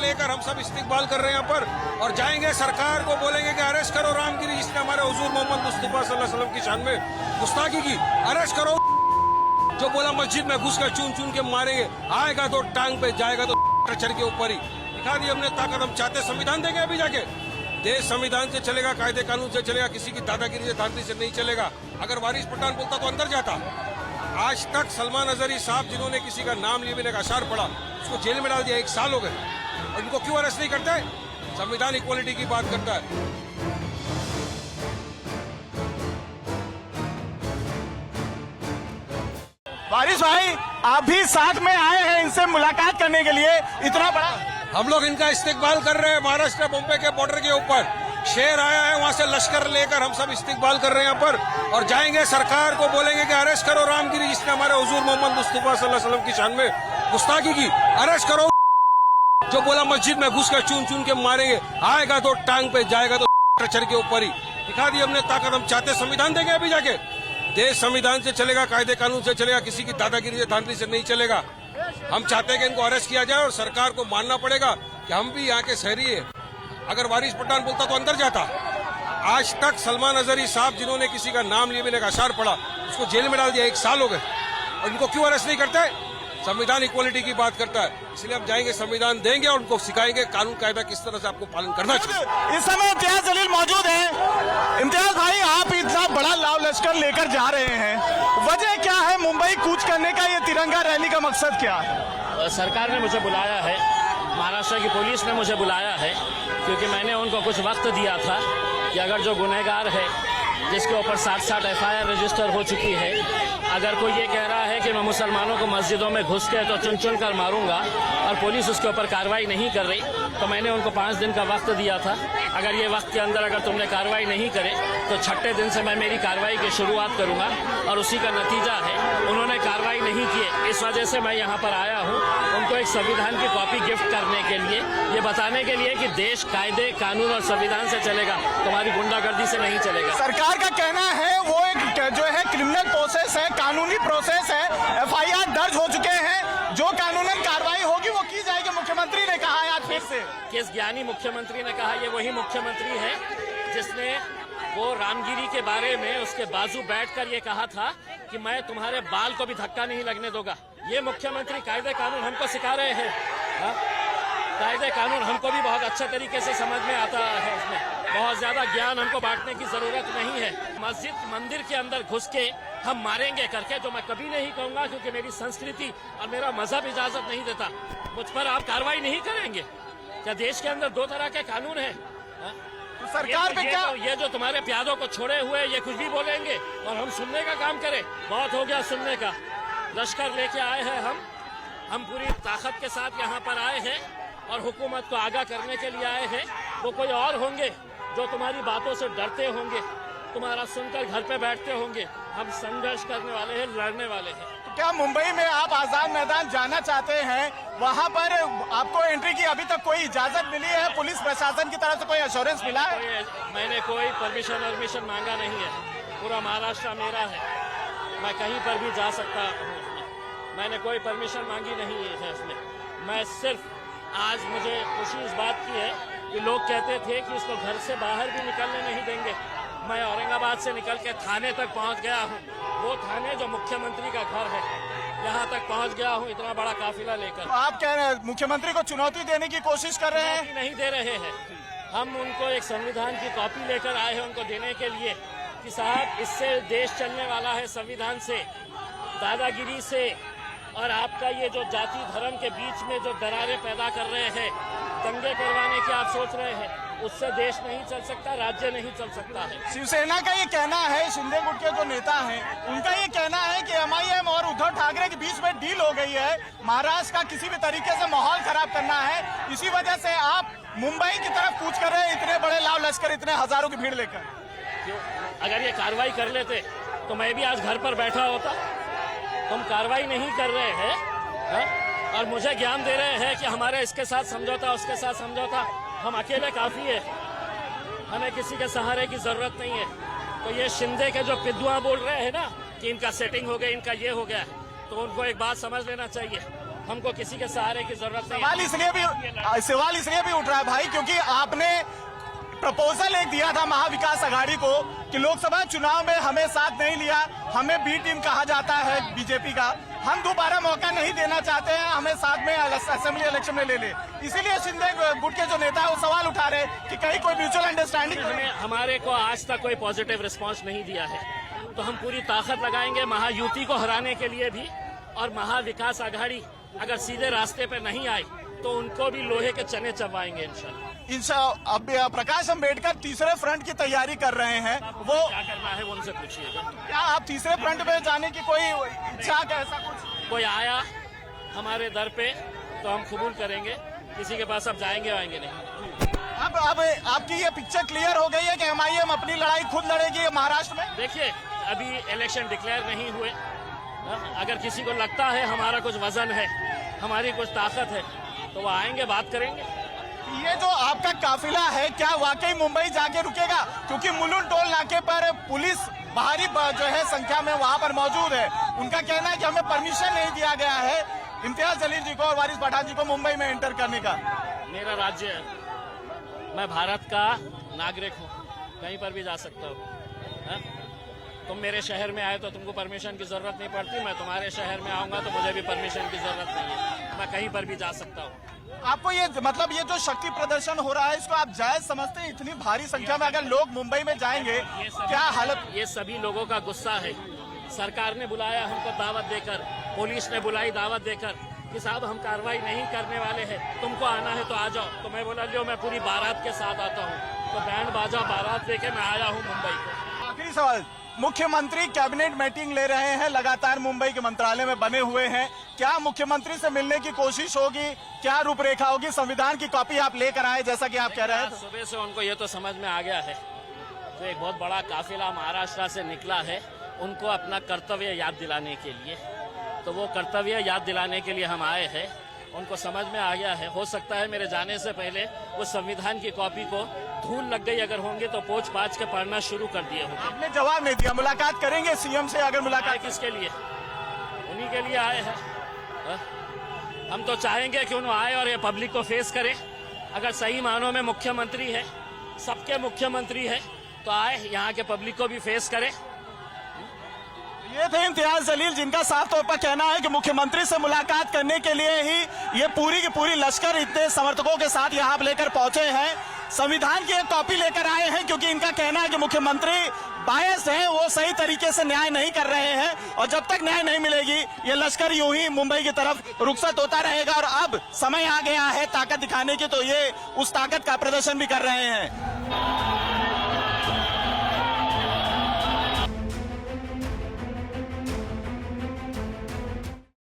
लेकर हम सब इस्तिकबाल कर रहे हैं यहाँ पर और जाएंगे सरकार को बोलेंगे कि अरेस्ट करो रामगिरी जिसने हमारे हुजूर मोहम्मद मुस्तफा सल्लल्लाहु अलैहि वसल्लम की शान में गुस्ताखी की। अरेस्ट करो जो बोला मस्जिद में घुस कर चून चून के मारेंगे, आएगा तो टांग पे, जाएगा तो ट्रेचर के ऊपर ही। दिखा दी हमने ताकत। हम चाहते संविधान देंगे अभी जाके। देश संविधान से चलेगा, कायदे कानून से चलेगा, किसी की दादागिरी से धांधली से नहीं चलेगा। अगर वारिस पठान बोलता तो अंदर जाता। आज तक सलमान अजहरी साहब जिन्होंने किसी का नाम लिए बिना अशार पढ़ा उसको जेल में डाल दिया, 1 साल हो गए, और उनको क्यों अरेस्ट नहीं करते? संविधान इक्वालिटी की बात करता है। वारिस भाई, आप भी साथ में आए हैं इनसे मुलाकात करने के लिए, इतना बड़ा। हम लोग इनका इस्तिकबाल कर रहे हैं। महाराष्ट्र बॉम्बे के बॉर्डर के ऊपर शेर आया है, वहां से लश्कर लेकर हम सब इस्तिकबाल कर रहे हैं यहाँ पर और जाएंगे सरकार को बोलेंगे कि अरेस्ट करो रामगिरी जिसने हमारे हुजूर मोहम्मद मुस्तफा सल्लल्लाहु अलैहि वसल्लम की शान में गुस्ताखी की। अरेस्ट करो जो बोला मस्जिद में घुस कर चून चून के मारेंगे, आएगा तो टांग पे, जाएगा तो ट्रेचर के ऊपर ही। दिखा दी हमने ताकत। हम चाहते संविधान देंगे अभी जाके। देश संविधान से चलेगा, कायदे कानून से चलेगा, किसी की दादागिरी से धांधली से नहीं चलेगा। हम चाहते हैं कि इनको अरेस्ट किया जाए और सरकार को मानना पड़ेगा कि हम भी यहाँ के शहरी है। अगर वारिस पठान बोलता तो अंदर जाता। आज तक सलमान अजहरी साहब जिन्होंने किसी का नाम लिए बिना अशार पढ़ा उसको जेल में डाल दिया, 1 साल हो गए, और उनको क्यों अरेस्ट नहीं करते? संविधान इक्वालिटी की बात करता है। इसलिए हम जाएंगे, संविधान देंगे और उनको सिखाएंगे कानून कायदा किस तरह से आपको पालन करना चाहिए। इस समय इम्तियाज जलील मौजूद हैं। इम्तियाज भाई, आप इतना बड़ा लाव लश्कर लेकर जा रहे हैं, वजह क्या है? मुंबई कूच करने का ये तिरंगा रैली का मकसद क्या है? सरकार ने मुझे बुलाया है, महाराष्ट्र की पुलिस ने मुझे बुलाया है, क्योंकि मैंने उनको कुछ वक्त दिया था कि अगर जो गुनहगार है जिसके ऊपर 60 FIR रजिस्टर हो चुकी है, अगर कोई ये कह रहा है कि मैं मुसलमानों को मस्जिदों में घुस के तो चुन चुन कर मारूंगा और पुलिस उसके ऊपर कार्रवाई नहीं कर रही, तो मैंने उनको 5 दिन का वक्त दिया था। अगर ये वक्त के अंदर अगर तुमने कार्रवाई नहीं करे तो 6ठे दिन से मैं मेरी कार्रवाई की शुरुआत करूंगा, और उसी का नतीजा है उन्होंने कार्रवाई नहीं की। इस वजह से मैं यहाँ पर आया हूँ उनको एक संविधान की कॉपी गिफ्ट करने के लिए, ये बताने के लिए कि देश कायदे कानून और संविधान से चलेगा, तुम्हारी गुंडागर्दी से नहीं चलेगा। सरकार का कहना है वो एक जो है क्रिमिनल प्रोसेस है, कानूनी प्रोसेस है, FIR दर्ज हो चुके हैं, जो कानूनन कार्रवाई होगी वो की जाएगी। मुख्यमंत्री ने कहा है आज फिर से। किस ज्ञानी मुख्यमंत्री ने कहा? ये वही मुख्यमंत्री है जिसने वो रामगिरी के बारे में उसके बाजू बैठकर ये कहा था कि मैं तुम्हारे बाल को भी धक्का नहीं लगने दूंगा। ये मुख्यमंत्री कायदे कानून हमको सिखा रहे हैं। कायदे कानून हमको भी बहुत अच्छे तरीके से समझ में आता है, उसमें बहुत ज्यादा ज्ञान हमको बांटने की जरूरत नहीं है। मस्जिद मंदिर के अंदर घुस के हम मारेंगे करके जो मैं कभी नहीं कहूंगा, क्योंकि मेरी संस्कृति और मेरा मजहब इजाजत नहीं देता। मुझ पर आप कार्रवाई नहीं करेंगे क्या? देश के अंदर 2 तरह के कानून है। तो सरकार पे क्या? ये जो तुम्हारे प्यादों को छोड़े हुए ये कुछ भी बोलेंगे और हम सुनने का काम करें। बहुत हो गया सुनने का। लश्कर लेके आए हैं हम पूरी ताकत के साथ यहाँ पर आए हैं और हुकूमत को आगाह करने के लिए आए हैं। वो कोई और होंगे जो तुम्हारी बातों से डरते होंगे, तुम्हारा सुनकर घर पे बैठते होंगे। हम संघर्ष करने वाले हैं, लड़ने वाले हैं। तो क्या मुंबई में आप आजाद मैदान जाना चाहते हैं? वहाँ पर आपको एंट्री की अभी तक कोई इजाजत मिली है? पुलिस प्रशासन की तरफ से कोई एश्योरेंस मिला है? मैंने कोई परमिशन मांगा नहीं है। पूरा महाराष्ट्र मेरा है, मैं कहीं पर भी जा सकता हूँ। मैंने कोई परमिशन मांगी नहीं है इसमें। मैं सिर्फ आज मुझे खुशी इस बात की है कि लोग कहते थे कि इसको घर से बाहर भी निकलने नहीं देंगे। मैं औरंगाबाद से निकल के थाने तक पहुंच गया हूं। वो थाने जो मुख्यमंत्री का घर है, यहां तक पहुंच गया हूं, इतना बड़ा काफिला लेकर। तो आप कह रहे हैं मुख्यमंत्री को चुनौती देने की कोशिश कर रहे हैं? नहीं दे रहे हैं। हम उनको एक संविधान की कॉपी लेकर आए हैं उनको देने के लिए कि साहब इससे देश चलने वाला है, संविधान से, दादागिरी से और आपका ये जो जाति धर्म के बीच में जो दरारें पैदा कर रहे हैं, दंगे करवाने की आप सोच रहे हैं, उससे देश नहीं चल सकता, राज्य नहीं चल सकता है। शिवसेना का ये कहना है, शिंदे गुट के जो नेता हैं उनका ये कहना है कि MIM और उद्धव ठाकरे के बीच में डील हो गई है, महाराष्ट्र का किसी भी तरीके से माहौल खराब करना है, इसी वजह से आप मुंबई की तरफ कूच कर रहे हैं, इतने बड़े लाव लश्कर, इतने हजारों की भीड़ लेकर। क्यों? अगर ये कार्रवाई कर लेते तो मैं भी आज घर पर बैठा होता। तुम कार्रवाई नहीं कर रहे हैं और मुझे ज्ञान दे रहे हैं कि हमारे इसके साथ समझौता, उसके साथ समझौता, हम अकेले काफी है, हमें किसी के सहारे की जरूरत नहीं है। तो ये शिंदे के जो पिद्दुआ बोल रहे हैं ना कि इनका सेटिंग हो गया, इनका ये हो गया, तो उनको एक बात समझ लेना चाहिए हमको किसी के सहारे की जरूरत नहीं सवाल इसलिए भी उठ रहा है भाई, क्योंकि आपने प्रपोजल एक दिया था महाविकास आघाड़ी को कि लोकसभा चुनाव में हमें साथ नहीं लिया, हमें बी टीम कहा जाता है बीजेपी का, हम दोबारा मौका नहीं देना चाहते हैं, हमें साथ में असेंबली इलेक्शन में ले ले। इसीलिए शिंदे गुट के जो नेता है वो सवाल उठा रहे कि कहीं कोई म्यूचुअल अंडरस्टैंडिंग। हमारे को आज तक कोई पॉजिटिव रिस्पांस नहीं दिया है, तो हम पूरी ताकत लगाएंगे महायुति को हराने के लिए भी। और महाविकास आघाड़ी अगर सीधे रास्ते पे नहीं आई तो उनको भी लोहे के चने चबाएंगे इंशाल्लाह। अब प्रकाश अम्बेडकर तीसरे फ्रंट की तैयारी कर रहे हैं, वो क्या करना है वो उनसे पूछिएगा। क्या आप तीसरे फ्रंट में जाने की कोई इच्छा का ऐसा कुछ? कोई आया हमारे दर पे तो हम कबूल करेंगे, किसी के पास अब जाएंगे आएंगे नहीं। अब आपकी ये पिक्चर क्लियर हो गई है कि MIM अपनी लड़ाई खुद लड़ेगी महाराष्ट्र में। देखिए अभी इलेक्शन डिक्लेयर नहीं हुए, अगर किसी को लगता है हमारा कुछ वजन है, हमारी कुछ ताकत है, तो वो आएंगे, बात करेंगे। ये जो आपका काफिला है क्या वाकई मुंबई जाके रुकेगा? क्योंकि मुलुंड टोल नाके पर पुलिस भारी जो है संख्या में वहां पर मौजूद है। उनका कहना है कि हमें परमिशन नहीं दिया गया है इम्तियाज जलील जी को और वारिस पठान जी को मुंबई में एंटर करने का। मेरा राज्य है, मैं भारत का नागरिक हूँ, कहीं पर भी जा सकता हूँ। तुम मेरे शहर में आए तो तुमको परमिशन की जरूरत नहीं पड़ती, मैं तुम्हारे शहर में आऊंगा तो मुझे भी परमिशन की जरूरत नहीं है, मैं कहीं पर भी जा सकता हूँ। आपको ये मतलब ये जो शक्ति प्रदर्शन हो रहा है इसको आप जायज समझते हैं? इतनी भारी संख्या में अगर लोग मुंबई में जाएंगे क्या हालत? ये सभी लोगों का गुस्सा है। सरकार ने बुलाया हमको दावत देकर, पुलिस ने बुलाई दावत देकर कि साहब हम कार्रवाई नहीं करने वाले हैं, तुमको आना है तो आ जाओ। तो मैं बोला लो मैं पूरी बारात के साथ आता हूँ, तो बैंड बाजा बारात लेके मैं आया हूँ मुंबई को। आखिरी सवाल, मुख्यमंत्री कैबिनेट मीटिंग ले रहे हैं, लगातार मुंबई के मंत्रालय में बने हुए हैं, क्या मुख्यमंत्री से मिलने की कोशिश होगी? क्या रूपरेखा होगी? संविधान की कॉपी आप लेकर आए जैसा कि आप कह रहे हैं। सुबह से उनको ये तो समझ में आ गया है, तो एक बहुत बड़ा काफिला महाराष्ट्र से निकला है उनको अपना कर्तव्य याद दिलाने के लिए, तो वो कर्तव्य याद दिलाने के लिए हम आए हैं। उनको समझ में आ गया है, हो सकता है मेरे जाने से पहले वो संविधान की कॉपी को धूल लग गई अगर होंगे तो पोंछ पाछ के पढ़ना शुरू कर दिए होंगे। आपने जवाब नहीं दिया, मुलाकात करेंगे सीएम से? अगर मुलाकात किसके लिए? उन्हीं के लिए आए हैं। हम तो चाहेंगे कि उन्होंने आए और ये पब्लिक को फेस करे। अगर सही मानों में मुख्यमंत्री है, सबके मुख्यमंत्री है, तो आए यहाँ के पब्लिक को भी फेस करे। ये थे इम्तियाज जलील, जिनका साफ तौर पर कहना है कि मुख्यमंत्री से मुलाकात करने के लिए ही ये पूरी की पूरी लश्कर इतने समर्थकों के साथ यहाँ लेकर पहुंचे हैं। संविधान की एक कॉपी लेकर आए हैं क्योंकि इनका कहना है कि मुख्यमंत्री बायस हैं, वो सही तरीके से न्याय नहीं कर रहे हैं और जब तक न्याय नहीं मिलेगी ये लश्कर यूं ही मुंबई की तरफ रुखसत होता रहेगा। और अब समय आ गया है ताकत दिखाने की, तो ये उस ताकत का प्रदर्शन भी कर रहे हैं।